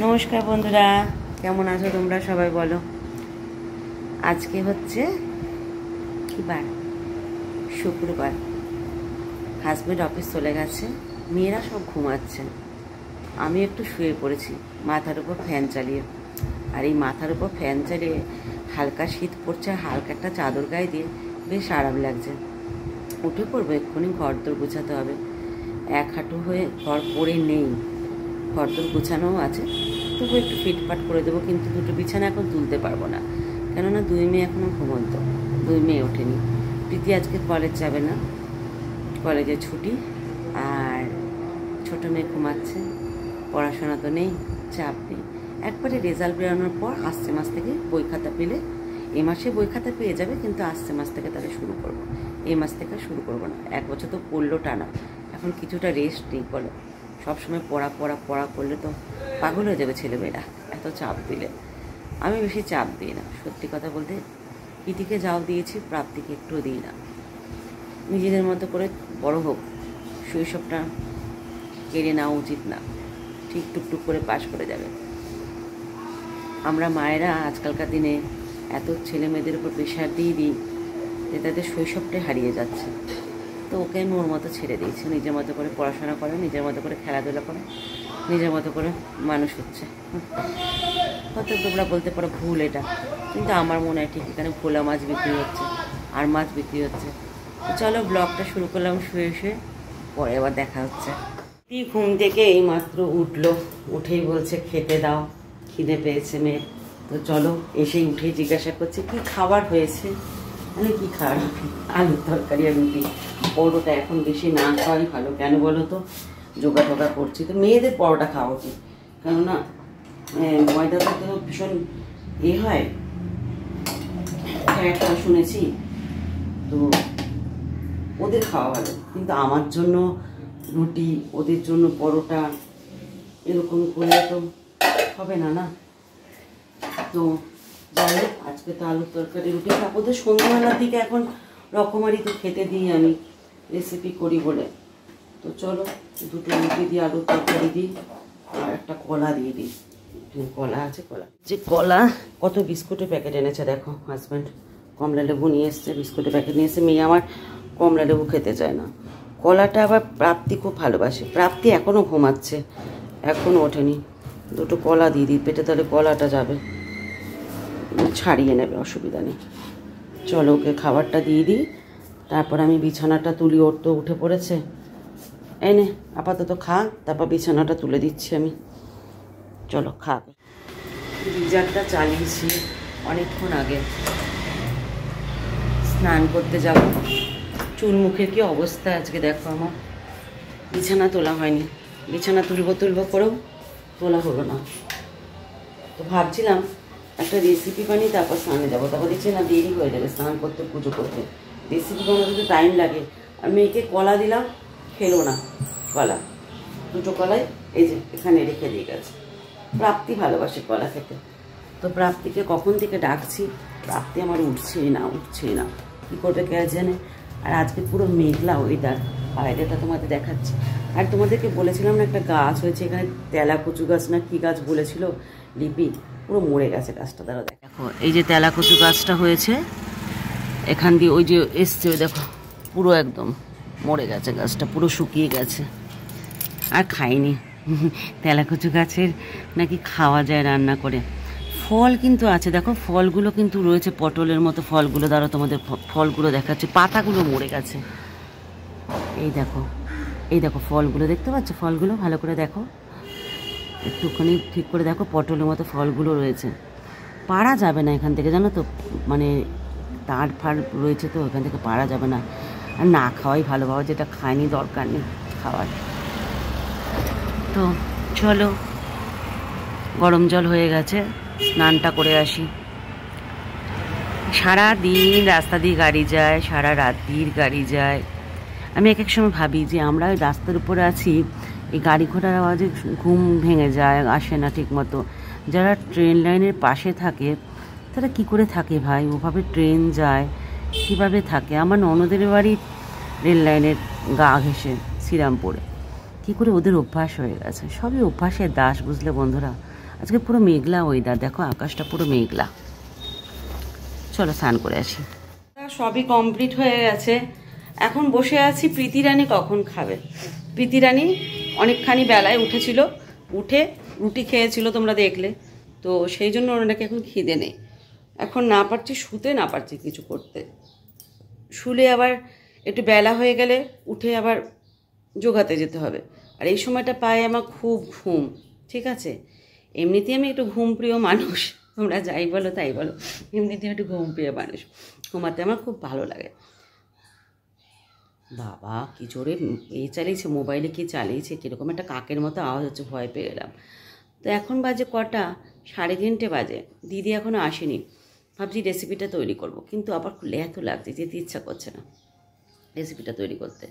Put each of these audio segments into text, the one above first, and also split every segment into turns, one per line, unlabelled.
নমস্কার বন্ধুরা, কেমন আছো তোমরা সবাই বলো। আজকে হচ্ছে কি বার? শুক্রবার। হাজব্যান্ড অফিস চলে গেছে, মেয়েরা সব ঘুমাচ্ছে, আমি একটু শুয়ে পড়েছি মাথার উপর ফ্যান চালিয়ে। আর এই মাথার উপর ফ্যান চালিয়ে হালকা শীত পড়ছে, হালকা একটা চাদর গায়ে দিয়ে বেশ আরাম লাগছে। উঠে পড়বো এক্ষুনি, ঘর দোর গোছাতে হবে। এক হাঁটু হয়ে ঘর পড়ে নেই, ঘর দোর গোছানোও আছে, তবু একটু ফিটফাট করে দেবো। কিন্তু দুটো বিছানা এখন তুলতে পারবো না, কেননা দুই মেয়ে এখনও ঘুমন্ত, দুই মেয়ে ওঠেনি। প্রীতি আজকে কলেজ যাবে না, কলেজে ছুটি। আর ছোটো মেয়ে ঘুমাচ্ছে, পড়াশোনা তো নেই, চাপ নেই। একবারে রেজাল্ট বেরোনোর পর আসছে মাস থেকে বই খাতা পেলে, এই মাসে বই খাতা পেয়ে যাবে, কিন্তু আসছে মাস থেকে তাহলে শুরু করবো। এই মাস থেকে শুরু করবো না, এক বছর তো পড়লো টানা, এখন কিছুটা রেস্ট নেই। বলো, সবসময় পড়া পড়া পড়া করলে তো পাগল হয়ে যাবে ছেলেমেয়েরা, এত চাপ দিলে। আমি বেশি চাপ দিই না, সত্যি কথা বলতে। প্রীতিকে যাও দিয়েছি, প্রাপ্তিকে একটুও দিই না। নিজেদের মতো করে বড় হোক, শৈশবটা কেড়ে নেওয়া উচিত না, ঠিক টুকটুক করে পাশ করে যাবে। আমরা মায়েরা আজকালকার দিনে এত ছেলে মেয়েদের উপর প্রেশার দিয়ে দিই যে তাদের শৈশবটাই হারিয়ে যাচ্ছে। তো ওকে আমি ওর মতো ছেড়ে দিয়েছি, নিজের মতো করে পড়াশোনা করে, নিজের মতো করে খেলাধুলা করে, নিজের মতো করে মানুষ হচ্ছে। হয়তো তোমরা বলতে পারো ভুল এটা, কিন্তু আমার মনে হয় ঠিক এখানে ভোলা মাছ বিক্রি হচ্ছে আর মাছ বিক্রি হচ্ছে। তো চলো, ব্লগটা শুরু করলাম শুয়ে শুয়ে, পরে আবার দেখা হচ্ছে। ঘুম থেকে এই মাত্র উঠলো, উঠেই বলছে খেতে দাও, খিদে পেয়েছে মেয়ে। তো চলো, এসেই উঠেই জিজ্ঞাসা করছে কি খাবার হয়েছে। মানে কি খাবার? আলুর তরকারি আর রুটি। পরোটা এখন বেশি না খাওয়াই ভালো, কেন বলো তো? যোগা টোগা করছি তো, মেয়েদের পরোটা খাওয়া উচিত, কেননা ময়দাটা তো ভীষণ হয়, ফ্যাট শুনেছি, তো ওদের খাওয়া ভালো। কিন্তু আমার জন্য রুটি, ওদের জন্য পরোটা, এরকম করলে তো হবে না না। তো যাই হোক, আজকে তো আলুর তরকারি রুটি খাবো। ওদের সন্ধ্যাবেলার দিকে এখন রকমারি তো খেতে দিই আমি, রেসিপি করি বলে। তো চলো, দুটো রুটি দিই, আলুর তরকারি দিই, আর একটা কলা দিয়ে দিই। কলা আছে, কলা যে কলা। কত বিস্কুটের প্যাকেট এনেছে দেখো হাজব্যান্ড, কমলা লেবু নিয়ে এসছে, বিস্কুটের প্যাকেট নিয়ে এসছে। মেয়ে আমার কমলা লেবু খেতে চায় না। কলাটা আবার প্রাপ্তি খুব ভালোবাসে, প্রাপ্তি এখনও ঘুমাচ্ছে, এখনও ওঠেনি। দুটো কলা দিয়ে দিই পেটে, তাহলে কলাটা যাবে, ছাড়িয়ে নেবে, অসুবিধা নেই। চলো, ওকে খাবারটা দিয়ে দিই, তারপর আমি বিছানাটা তুলি। ওর তো উঠে পড়েছে, এনে আপাতত খা, তারপর বিছানাটা তুলে দিচ্ছি আমি। চলো খা। গিজারটা চালিয়েছি অনেকক্ষণ আগে, স্নান করতে যাব। চুল মুখের কি অবস্থা আজকে দেখো আমার। বিছানা তোলা হয়নি, বিছানা তুলবো করেও তোলা হলো না। তো ভাবছিলাম একটা রেসিপি বানিয়ে তারপর স্নানে যাবো, তারপর দেখছি না দেরি হয়ে যাবে স্নান করতে, পুজো করতে। রেসিপি বানাতে তো টাইম লাগে। আর মেয়েকে কলা দিলাম, খেলো না কলা। দুটো কলাই এই যে এখানে রেখে দিয়ে গেছে। প্রাপ্তি ভালোবাসে কলা খেতে, তো প্রাপ্তিকে কখন থেকে ডাকছি, প্রাপ্তি আমার উঠছেই না, কী করবে কে জানে। আর আজকে পুরো মেঘলা ওয়েদার, বাইরেটা তোমাদের দেখাচ্ছি। আর তোমাদেরকে বলেছিলাম না একটা গাছ হয়েছে এখানে, তেলাকুচু গাছ না কি গাছ বলেছিল লিপি, পুরো মরে গেছে গাছটা। দ্বারা দেখো, এই যে তেলাকুচু গাছটা হয়েছে এখান দিয়ে, ওই যে এসছে, ওই দেখো পুরো একদম মরে গেছে গাছটা, পুরো শুকিয়ে গেছে। আর খাইনি। তেলাকুচু গাছের নাকি খাওয়া যায় রান্না করে। ফল কিন্তু আছে, দেখো ফলগুলো কিন্তু রয়েছে, পটলের মতো ফলগুলো। দ্বারা তোমাদের ফলগুলো দেখাচ্ছে, পাতাগুলো মরে গেছে। এই দেখো ফলগুলো দেখতে পাচ্ছ, ফলগুলো ভালো করে দেখো, একটুখানি ঠিক করে দেখো, পটলের মতো ফলগুলো রয়েছে। পারা যাবে না এখান থেকে, জানো তো, মানে তার ফার রয়েছে, তো এখান থেকে পারা যাবে না। আর না খাওয়াই ভালো, বাবা যেটা খায়নি দরকার নেই খাওয়ার। তো চলো, গরম জল হয়ে গেছে, স্নানটা করে আসি। সারা দিন রাস্তা দিয়ে গাড়ি যায়, সারা রাতির গাড়ি যায়। আমি এক এক সময় ভাবি যে আমরা ওই রাস্তার উপরে আছি, এই গাড়ি ঘোড়ার আওয়াজে ঘুম ভেঙে যায়, আসে না ঠিক মতো। যারা ট্রেন লাইনের পাশে থাকে তারা কি করে থাকে ভাই? ওভাবে ট্রেন যায়, কীভাবে থাকে? আমার ননদের বাড়ি রেল লাইনের গা ঘেঁষে শ্রীরামপুরে, কী করে ওদের অভ্যাস হয়ে গেছে। সবই অভ্যাসের দাস, বুঝলে বন্ধুরা। আজকে পুরো মেঘলা ওয়েদার, দেখো আকাশটা পুরো মেঘলা। চলো স্নান করে আসি। সবই কমপ্লিট হয়ে গেছে, এখন বসে আছি। প্রীতি রানী কখন খাবে? প্রীতি রানী অনেকখানি বেলায় উঠেছিল, উঠে রুটি খেয়েছিল, তোমরা দেখলে তো, সেই জন্য ওনাকে এখন খিদে নেই। এখন না পারছি শুতে, না পারছি কিছু করতে। শুলে আবার একটু বেলা হয়ে গেলে উঠে আবার যোগাতে যেতে হবে, আর এই সময়টা পায় আমার খুব ঘুম। ঠিক আছে, এমনিতেই আমি একটু ঘুমপ্রিয় মানুষ, তোমরা যাই বলো তাই বলো, এমনিতেই একটু ঘুমপ্রিয় মানুষ, ঘুমাতে আমার খুব ভালো লাগে। বাবা কী জোরে চালিয়েছে, মোবাইলে কি চালিয়েছে, কীরকম একটা কাকের মতো আওয়াজ হচ্ছে, ভয় পেয়ে গেলাম। তো এখন বাজে কটা, 3:30 বাজে, দিদি এখনও আসেনি। ভাবছি রেসিপিটা তৈরি করব, কিন্তু আবার এত লাগছে, যেতে ইচ্ছা করছে না রেসিপিটা তৈরি করতে।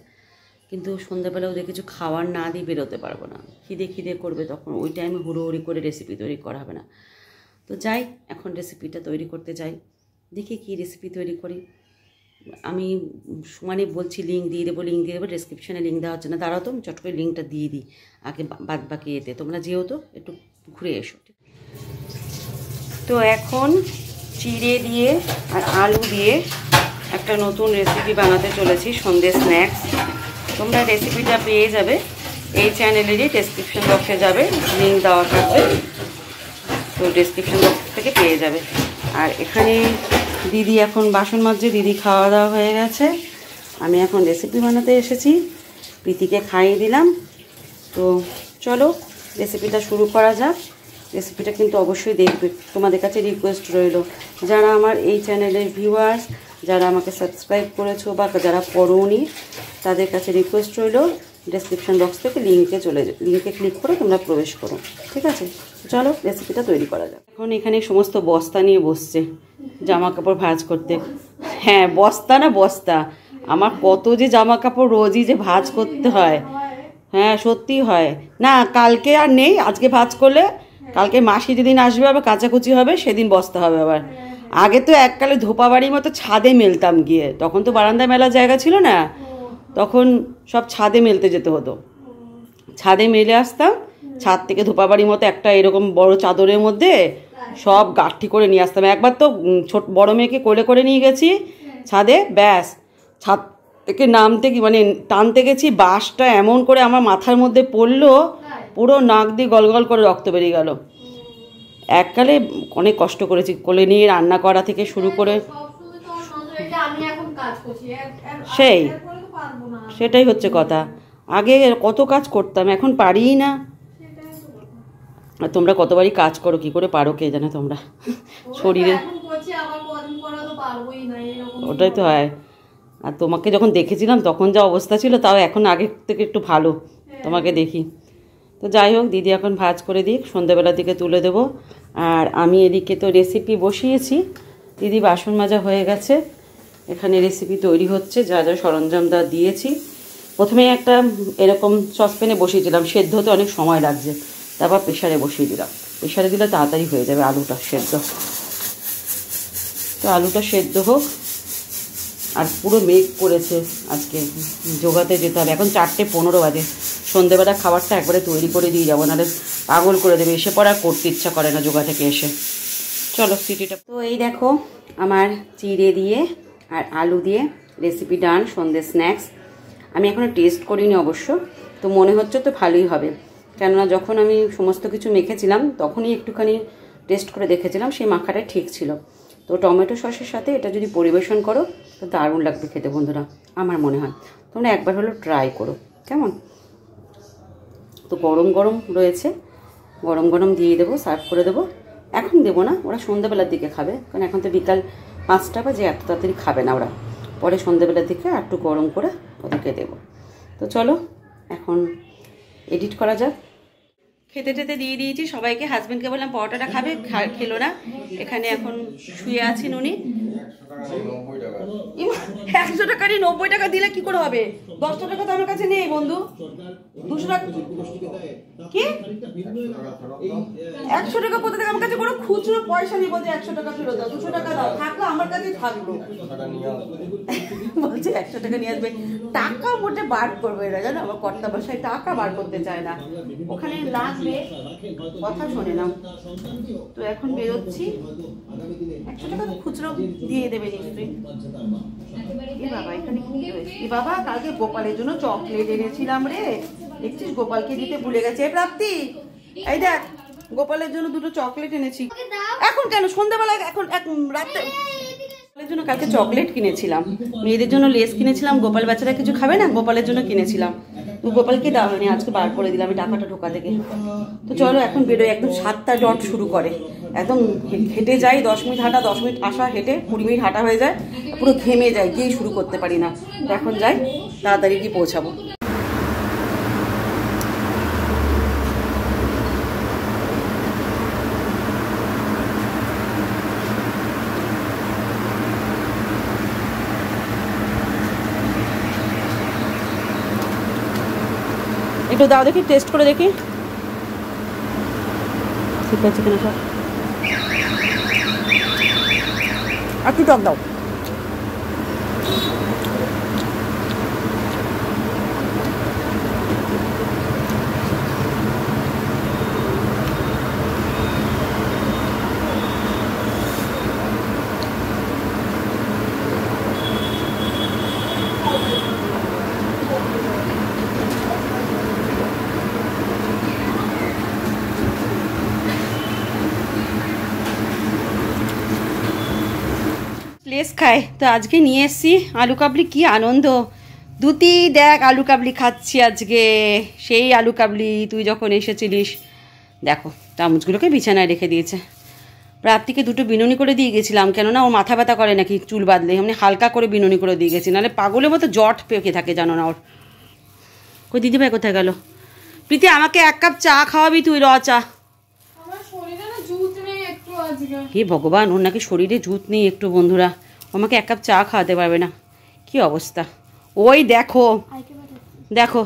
কিন্তু সন্ধ্যাবেলা ওদের কিছু খাওয়ার না দিয়ে বেরোতে পারবো না, খিদে করবে, তখন ওই টাইমে হুড়োহুড়ি করে রেসিপি তৈরি করা হবে না। তো যাই, এখন রেসিপিটা তৈরি করতে যাই, দেখি কী রেসিপি তৈরি করি। আমি মানে বলছি লিঙ্ক দিয়ে দেবো, ডেসক্রিপশানে লিঙ্ক দেওয়া হচ্ছে না, দাঁড়াও তো আমি চট করে লিঙ্কটা দিয়ে দিই আগে, বাদ বাকি এতে তোমরা যেহেতু একটু ঘুরে এসো। তো এখন চিড়ে দিয়ে আর আলু দিয়ে একটা নতুন রেসিপি বানাতে চলেছি, সন্ধ্যে স্ন্যাক্স। তোমরা রেসিপিটা পেয়ে যাবে এই চ্যানেলেরই ডেসক্রিপশন বক্সে যাবে, লিঙ্ক দেওয়া থাকবে, তো ডেসক্রিপশন বক্স থেকে পেয়ে যাবে। আর এখানে দিদি এখন বাসন মাজছে, দিদি খাওয়া দাওয়া হয়ে গেছে, আমি এখন রেসিপি বানাতে এসেছি, প্রীতিকে খাইয়ে দিলাম। তো চলো রেসিপিটা শুরু করা যাক। রেসিপিটা কিন্তু অবশ্যই দেখবে, তোমাদের কাছে রিকোয়েস্ট রইল, যারা আমার এই চ্যানেলের ভিউয়ার্স, যারা আমাকে সাবস্ক্রাইব করেছো বা যারা পড়োনি, তাদের কাছে রিকোয়েস্ট রইল ডেসক্রিপশন বক্স থেকে লিঙ্কে ক্লিক করে তোমরা প্রবেশ করো। ঠিক আছে, চলো রেসিপিটা তৈরি করা যাক। এখন এখানে সমস্ত বস্তা নিয়ে বসছে জামা কাপড় ভাঁজ করতে। হ্যাঁ বস্তা না বস্তা, আমার কত যে জামা কাপড় রোজই যে ভাঁজ করতে হয়। হ্যাঁ সত্যি হয় না, কালকে আর নেই, আজকে ভাঁজ করলে কালকে মাসি যেদিন আসবে আবার কাচাকুচি হবে, সেদিন বস্তা হবে আবার। আগে তো এককালে ধোপাবাড়ির মতো ছাদে মেলতাম গিয়ে, তখন তো বারান্দায় মেলার জায়গা ছিল না, তখন সব ছাদে মেলতে যেতে হতো, ছাদে মেলে আসতাম, ছাদ থেকে ধোপাবাড়ির মতো একটা এরকম বড় চাদরের মধ্যে সব গাঁঠি করে নিয়ে আসতাম। একবার তো বড় মেয়েকে কোলে করে নিয়ে গেছি ছাদে, ব্যাস ছাদ থেকে নামতে মানে টানতে গেছি, বাঁশটা এমন করে আমার মাথার মধ্যে পড়লো, পুরো নাক দিয়ে গলগল করে রক্ত বেরিয়ে গেল। এককালে অনেক কষ্ট করেছি, কোলে নিয়ে রান্না করা থেকে শুরু করে, সেটাই হচ্ছে কথা। আগে কত কাজ করতাম, এখন পারিই না। তোমরা কতবারই কাজ করো, কি করে পারো কে জানে তোমরা, শরীরে ওটাই তো হয়। আর তোমাকে যখন দেখেছিলাম তখন যা অবস্থা ছিল, তাও এখন আগের থেকে একটু ভালো তোমাকে দেখি। তো যাই হোক, দিদি এখন ভাজ করে দিক, সন্ধ্যাবেলার দিকে তুলে দেবো। আর আমি এদিকে তো রেসিপি বসিয়েছি, দিদি বাসন মাজা হয়ে গেছে, এখানে রেসিপি তৈরি হচ্ছে, যা যা সরঞ্জাম দা দিয়েছি। প্রথমে একটা এরকম সসপ্যানে বসিয়েছিলাম, সেদ্ধ হতে অনেক সময় লাগছে, তারপর প্রেশারে বসিয়ে দিলাম, প্রেশারে দিলে তাড়াতাড়ি হয়ে যাবে আলুটা সেদ্ধ। তো আলুটা সেদ্ধ হোক। আর পুরো মেঘ পড়েছে, আজকে যোগাতে যেতে হবে, এখন 4:15 বাজে, সন্ধ্যেবেলা খাবারটা একবারে তৈরি করে দিয়ে যাবো, নাহলে পাগল করে দেবে, এসে পর আর করতে ইচ্ছা করে না যোগা থেকে এসে। চলো সিটিটা। তো এই দেখো আমার চিড়ে দিয়ে আর আলু দিয়ে রেসিপি ডান, সন্ধ্যে স্ন্যাক্স। আমি এখনও টেস্ট করিনি অবশ্য, তো মনে হচ্ছে তো ভালোই হবে, কেননা যখন আমি সমস্ত কিছু মেখেছিলাম তখনই একটুখানি টেস্ট করে দেখেছিলাম, সেই মাখাটা ঠিক ছিল। তো টমেটো সসের সাথে এটা যদি পরিবেশন করো তো দারুণ লাগবে খেতে বন্ধুরা, আমার মনে হয় তোমরা একবার হলো ট্রাই করো, কেমন। তো গরম গরম রয়েছে, গরম গরম দিয়ে দেবো, সার্ভ করে দেবো। এখন দেবো না, ওরা সন্ধ্যাবেলার দিকে খাবে, কারণ এখন তো বিকাল 5টা বাজে, এত তাড়াতাড়ি খাবে না ওরা, পরে সন্ধ্যাবেলার দিকে আর একটু গরম করে ওদেরকে দেবো। তো চলো এখন এডিট করা যাক। খেতে টেতে দিয়ে দিয়েছি সবাইকে, হাজব্যান্ডকে বললাম পরোটাটা খাবে, খেলো না, এখানে এখন শুয়ে আছেন উনি,
100 টাকা নিয়ে 90 টাকা দিলে কি করে হবে? 10 টাকা তো আমার কাছে নেই বন্ধু। 200 টাকা কি 100 টাকা কোথা থেকে আমার কাছে কোনো খুচরো পয়সা নেই। বলছে 100 টাকা ফেরত দাও, 200 টাকা দাও, থাকলো আমার কাছেই থাকলো। বলছে 100 টাকা নিয়ে আসবে, টাকা মোটে বার করবে না জানো। আমার কর্তা বসায় টাকা বার করতে চায় না, ওখানে লাগবে কথা শোনে না। তো এখন বেরোচ্ছি, 100 টাকা তো খুচরো দিয়ে দেবে নিশ্চয়ই। এ বাবা এখানে কি রয়েছে? এ বাবা কালকে গোপালের জন্য চকলেট এনেছিলাম রে, দেখছিস গোপালকে দিতে ভুলে গেছে। প্রাপ্তি এই দেখ গোপালের জন্য 2টো চকলেট এনেছি। এখন কেন সন্ধ্যাবেলা? এখন রাতে জন্য কালকে চকলেট কিনেছিলাম, মেয়েদের জন্য লেস কিনেছিলাম। গোপাল বাচ্চারা কিছু খাবে না, গোপালের জন্য কিনেছিলাম। গোপালকে দেওয়া হয়নি, আজকে বার করে দিলাম আমি টাকাটা ঢোকা থেকে। তো চলো এখন বেরোয়, একদম 7টা ডট শুরু করে, একদম হেঁটে যাই 10 মিনিট হাঁটা, 10 মিনিট আসা, হেঁটে 20 মিনিট হাঁটা হয়ে যায়, পুরো ঘেমে যায়, গিয়েই শুরু করতে পারি না। তো এখন যাই, তাড়াতাড়ি গিয়ে পৌঁছাবো। একটু দাও দেখি, টেস্ট করে দেখি ঠিক আছে কিনা সব। আর কি টক দাও। লেস খায় তো আজকে নিয়ে এসছি আলু কাবলি। কি আনন্দ দুতি, দেখ আলু কাবলি খাচ্ছি আজকে, সেই আলু কাবলি তুই যখন এসেছিলিস। দেখো চামচগুলোকে বিছানায় রেখে দিয়েছে। প্রাপ্তিকে 2টো বিনুনি করে দিয়ে গেছিলাম, কেননা ওর মাথা ব্যথা করে নাকি চুল বাঁধলে, এমনি হালকা করে বিনুনি করে দিয়ে গেছি, নাহলে পাগলের মতো জট পেকে থাকে জানো না ওর। কই দিদিভাই কোথায় গেল? প্রীতি আমাকে 1 কাপ চা খাওয়াবি তুই, র চা। হে ভগবান, ওর নাকি শরীরে জুত নেই একটু বন্ধুরা, আমাকে 1 কাপ চা খাওয়াতে পারবে না, কি অবস্থা। ওই দেখো দেখো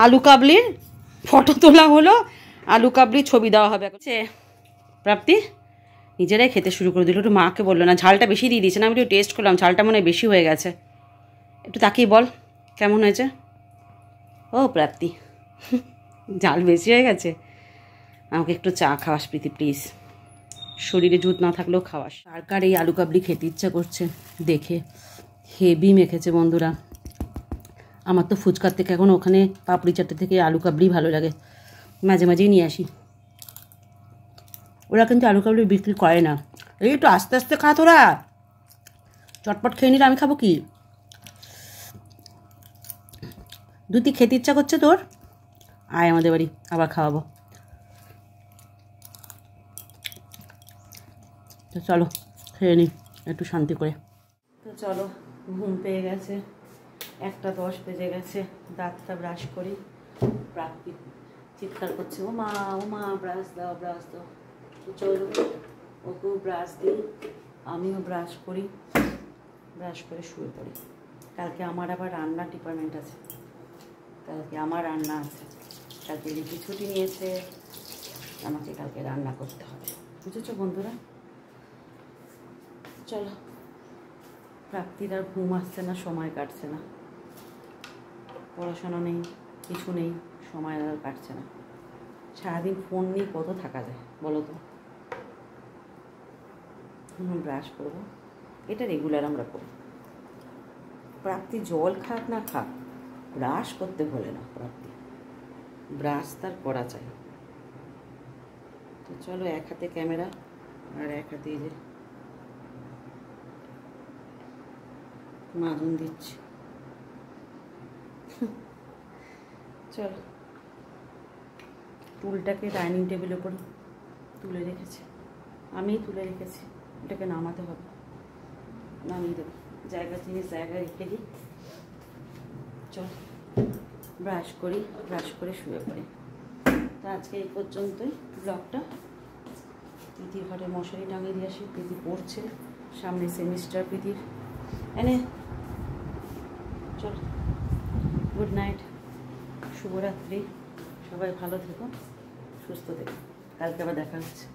আলু কাবলির ফটো তোলা হলো, আলু কাবলির ছবি দেওয়া হবে। প্রাপ্তি নিজেরাই খেতে শুরু করে দিল, একটু মাকে বললো না, ঝালটা বেশি দিয়ে দিয়েছে না, আমি একটু টেস্ট করলাম, ঝালটা মনে হয় বেশি হয়ে গেছে। একটু তাকিয়ে বল কেমন হয়েছে। ও প্রাপ্তি ঝাল বেশি হয়ে গেছে, আমাকে একটু চা খাওয়াস প্রীতি প্লিজ, শরীরে জুত না থাকলেও খাওয়াস। কার কার এই আলু কাবলি খেতে ইচ্ছা করছে দেখে, হেভি মেখেছে বন্ধুরা। আমার তো ফুচকার থেকে এখন ওখানে পাপড়ি চাটে থেকে আলু কাবলি ভালো লাগে, মাঝে মাঝেই নিয়ে আসি। ওরা কিন্তু আলু কাবলি বিক্রি করে না। এই একটু আস্তে আস্তে খা তোরা, চটপট খেয়ে নিলে আমি খাবো কি। দুটি খেতে ইচ্ছা করছে তোর, আয় আমাদের বাড়ি আবার খাওয়াবো। তো চলো খেয়ে নিই একটু শান্তি করে। তো চলো ঘুম পেয়ে গেছে, 1টা 10 বেজে গেছে, দাঁতটা ব্রাশ করি। প্রাপ্তি চিৎকার করছে, ও মা ব্রাশ দাও ব্রাশ দাও। তো চলো ওকেও ব্রাশ দিই, আমিও ব্রাশ করি, ব্রাশ করে শুয়ে পড়ি। কালকে আমার আবার রান্নার ডিপার্টমেন্ট আছে, কালকে আমার রান্না আছে। কালকে লিপি ছুটি নিয়েছে, আমাকে কালকে রান্না করতে হবে, বুঝেছো বন্ধুরা। চলো, প্রাপ্তির আর ঘুম আসছে না, সময় কাটছে না, পড়াশোনা নেই কিছু নেই, সময় আর কাটছে না। সারাদিন ফোন নিয়ে কত থাকা যায় বলো তো। ব্রাশ করবো, এটা রেগুলার আমরা করি। প্রাপ্তি জল খাক না খাক, ব্রাশ করতে ভোলে না প্রাপ্তি, ব্রাশ তার করা চাই। তো চলো, 1 হাতে ক্যামেরা আর 1 হাতে এই যে মাজন দিচ্ছি। চলো, টুলটাকে ডাইনিং টেবিলের উপর তুলে রেখেছি, আমিই তুলে রেখেছি, এটাকে নামাতে হবে, নামিয়ে দেবো, জিনিস জায়গায় রেখে দিই। চল ব্রাশ করি, ব্রাশ করে শুয়ে পড়ি। তো আজকে এই পর্যন্তই ব্লগটা। প্রীতি ঘরে মশারি টাঙিয়ে দিয়ে আসি, প্রীতি পড়ছে, সামনে সেমিস্টার প্রীতির। এনে চল, গুড নাইট, শুভরাত্রি, সবাই ভালো থেকো, সুস্থ থেকো, কালকে আবার দেখা হচ্ছে।